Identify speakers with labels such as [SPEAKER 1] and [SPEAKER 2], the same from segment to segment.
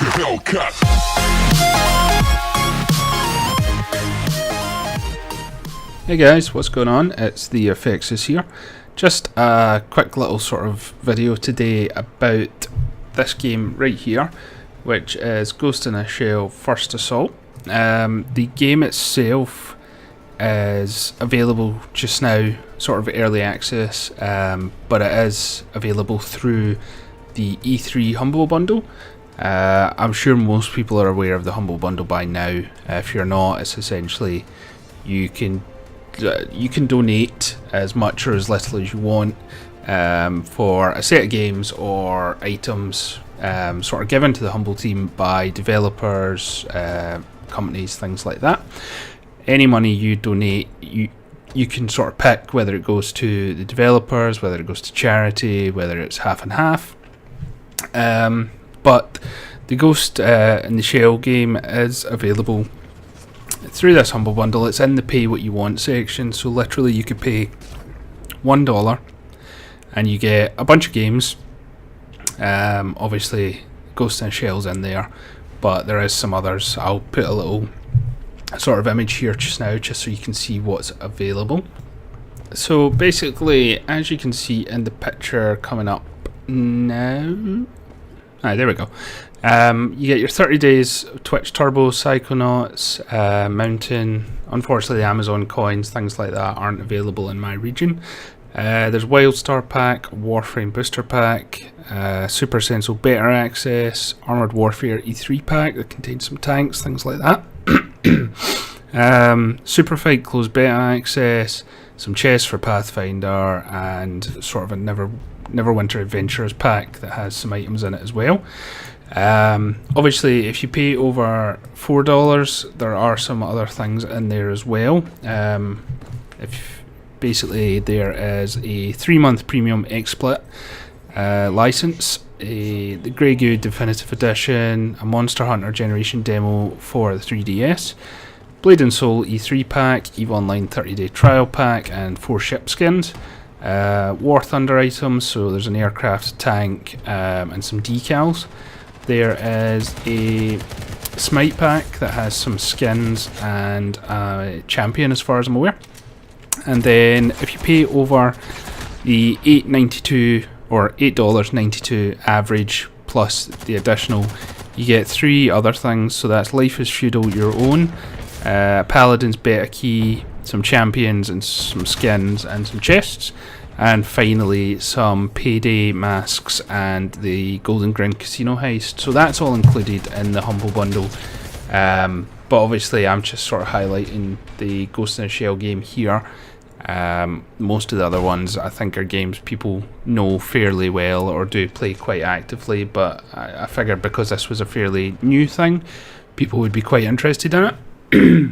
[SPEAKER 1] Hellcat.
[SPEAKER 2] Hey guys, what's going on? It's the Ephexis here. Just a quick little sort of video today about this game right here, which is Ghost in a Shell First Assault. The game itself is available just now, sort of early access, but it is available through the E3 Humble Bundle. I'm sure most people are aware of the Humble Bundle by now. If you're not, it's essentially you can donate as much or as little as you want for a set of games or items sort of given to the Humble team by developers, companies, things like that. Any money you donate, you can sort of pick whether it goes to the developers, whether it goes to charity, whether it's half and half. But the Ghost in the Shell game is available through this Humble Bundle. It's in the pay what you want section, so literally you could pay $1 and you get a bunch of games. Obviously Ghost in the Shell's in there, but there is some others. I'll put a little sort of image here just now just so you can see what's available. So basically, as you can see in the picture coming up now, there we go. You get your 30 days Twitch Turbo, Psychonauts, Mountain. Unfortunately, the Amazon coins, things like that, aren't available in my region. There's Wildstar Pack, Warframe Booster Pack, Super Essential Beta Access, Armored Warfare E3 Pack that contains some tanks, things like that. Super Fight Closed Beta Access, some chests for Pathfinder, and sort of a Neverwinter Adventures pack that has some items in it as well. Obviously, if you pay over $4, there are some other things in there as well. Basically, there is a 3-month premium XSplit license, the Grey Goo Definitive Edition, a Monster Hunter Generation demo for the 3DS, Blade and Soul E3 pack, EVE Online 30-day trial pack, and 4 ship skins. War Thunder items, so there's an aircraft, tank, and some decals. There is a Smite pack that has some skins and a champion as far as I'm aware. And then if you pay over the $8.92 or $8.92 average plus the additional, you get 3 other things. So that's Life is Feudal Your Own, Paladin's Beta Key, some champions and some skins and some chests, and finally some payday masks and the Golden Grin Casino heist. So that's all included in the Humble Bundle, but obviously I'm just sort of highlighting the Ghost in the Shell game here. Most of the other ones I think are games people know fairly well or do play quite actively, but I figured because this was a fairly new thing, people would be quite interested in it.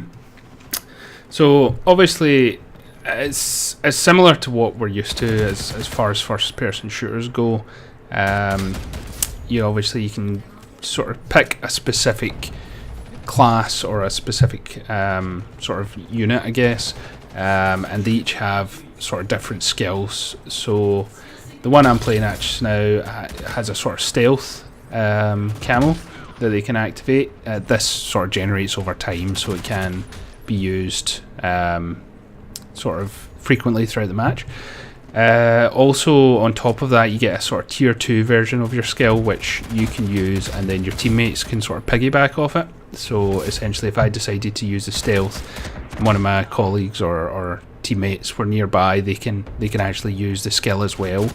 [SPEAKER 2] So obviously it's similar to what we're used to as far as first person shooters go. Obviously you can sort of pick a specific class or a specific sort of unit, I guess, and they each have sort of different skills. So the one I'm playing at just now has a sort of stealth camo that they can activate. This sort of generates over time, so it can be used sort of frequently throughout the match. Also on top of that, you get a sort of tier 2 version of your skill which you can use, and then your teammates can sort of piggyback off it. So essentially, if I decided to use the stealth and one of my colleagues or teammates were nearby, they can actually use the skill as well,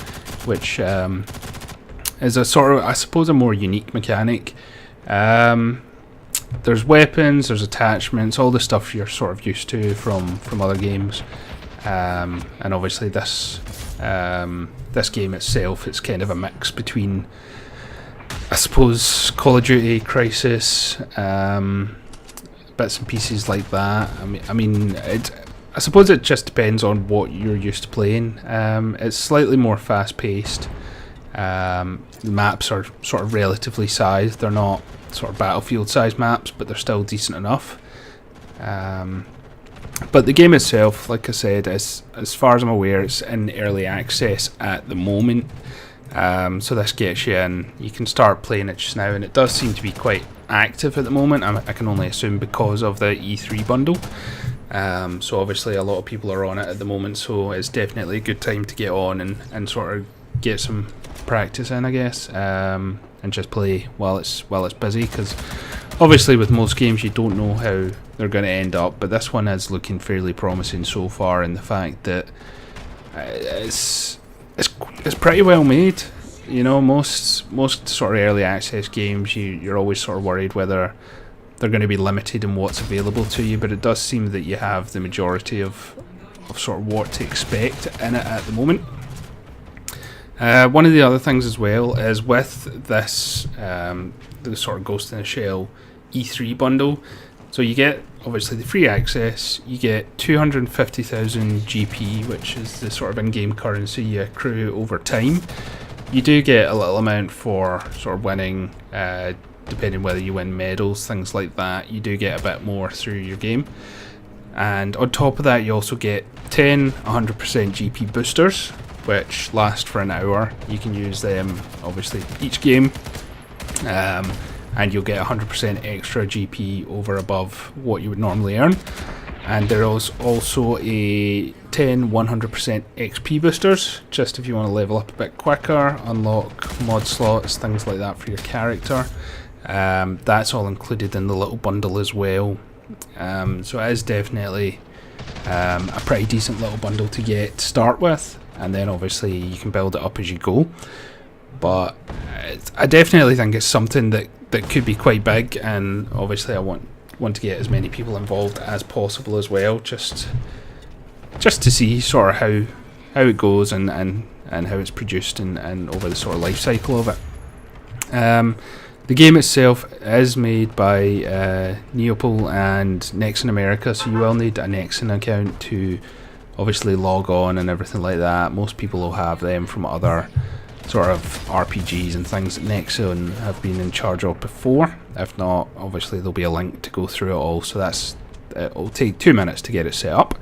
[SPEAKER 2] which is a sort of, I suppose, a more unique mechanic. There's weapons, there's attachments, all the stuff you're sort of used to from other games, and obviously this game itself, it's kind of a mix between, I suppose, Call of Duty, Crisis, bits and pieces like that. I suppose it just depends on what you're used to playing. It's slightly more fast paced. The maps are sort of relatively sized. They're not sort of battlefield sized maps, but they're still decent enough. But the game itself, like I said, as far as I'm aware, it's in early access at the moment. So this gets you in. You can start playing it just now, and it does seem to be quite active at the moment. I can only assume because of the E3 bundle. So obviously a lot of people are on it at the moment, so it's definitely a good time to get on and sort of get some practice in, I guess, and just play while it's busy, because obviously with most games you don't know how they're going to end up, but this one is looking fairly promising so far, in the fact that it's pretty well made. You know, most sort of early access games, you're always sort of worried whether they're going to be limited in what's available to you, but it does seem that you have the majority of sort of what to expect in it at the moment. One of the other things as well is with this the sort of Ghost in the Shell E3 bundle, so you get obviously the free access, you get 250,000 GP, which is the sort of in-game currency you accrue over time. You do get a little amount for sort of winning, depending whether you win medals, things like that. You do get a bit more through your game. And on top of that, you also get 10 100% GP boosters, which last for an hour. You can use them obviously each game, and you'll get 100% extra GP over above what you would normally earn. And there is also a 10 100% XP boosters, just if you want to level up a bit quicker, unlock mod slots, things like that for your character. That's all included in the little bundle as well. So it is definitely a pretty decent little bundle to get to start with, and then obviously you can build it up as you go. But I definitely think it's something that could be quite big, and obviously I want to get as many people involved as possible as well, just to see sort of how it goes and how it's produced and over the sort of life cycle of it. The game itself is made by Neopol and Nexon America, so you will need a Nexon account to obviously log on and everything like that. Most people will have them from other sort of RPGs and things that Nexon have been in charge of before. If not, obviously there'll be a link to go through it all, so it'll take 2 minutes to get it set up.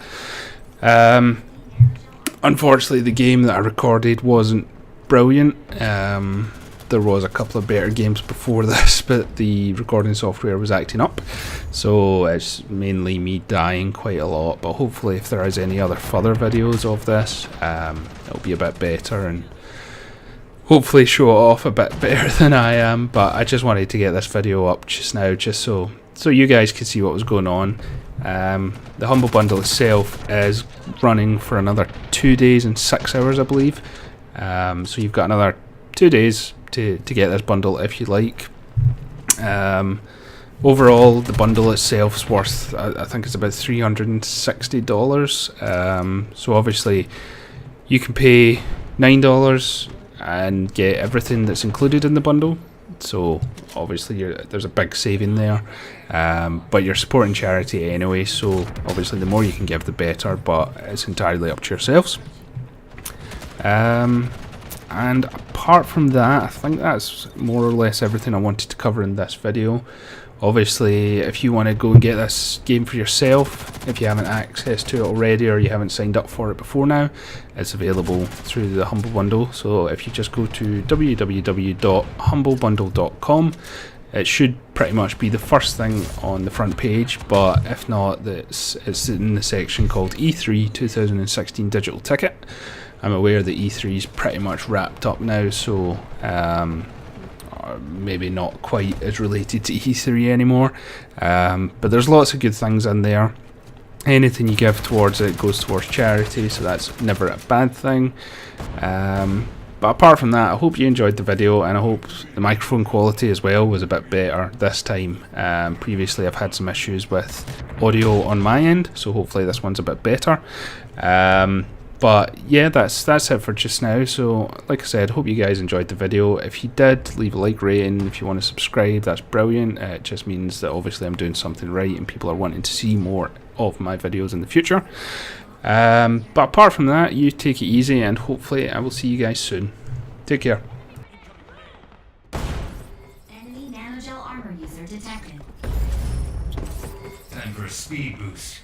[SPEAKER 2] Unfortunately, the game that I recorded wasn't brilliant. There was a couple of better games before this, but the recording software was acting up, so it's mainly me dying quite a lot. But hopefully if there is any other further videos of this, it'll be a bit better and hopefully show it off a bit better than I am. But I just wanted to get this video up just now, just so you guys could see what was going on. The Humble Bundle itself is running for another 2 days and 6 hours, I believe. So you've got another 2 days to get this bundle if you like. Overall, the bundle itself is worth, I think it's about $360. So obviously you can pay $9 and get everything that's included in the bundle. So obviously there's a big saving there, but you're supporting charity anyway, so obviously the more you can give the better, but it's entirely up to yourselves. And apart from that, I think that's more or less everything I wanted to cover in this video. Obviously, if you want to go and get this game for yourself, if you haven't access to it already or you haven't signed up for it before now, it's available through the Humble Bundle. So if you just go to www.humblebundle.com, it should pretty much be the first thing on the front page, but if not, it's in the section called E3 2016 Digital Ticket. I'm aware that E3 is pretty much wrapped up now, so maybe not quite as related to E3 anymore, but there's lots of good things in there. Anything you give towards it goes towards charity, so that's never a bad thing. But apart from that, I hope you enjoyed the video, and I hope the microphone quality as well was a bit better this time. Previously I've had some issues with audio on my end, so hopefully this one's a bit better. But yeah, that's it for just now. So like I said, hope you guys enjoyed the video. If you did, leave a like, rating. If you want to subscribe, that's brilliant. It just means that obviously I'm doing something right and people are wanting to see more of my videos in the future. But apart from that, you take it easy, and hopefully I will see you guys soon. Take care.
[SPEAKER 1] Enemy nanogel armor user detected.
[SPEAKER 3] Time for a speed boost.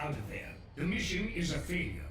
[SPEAKER 3] out of there. The mission is a failure.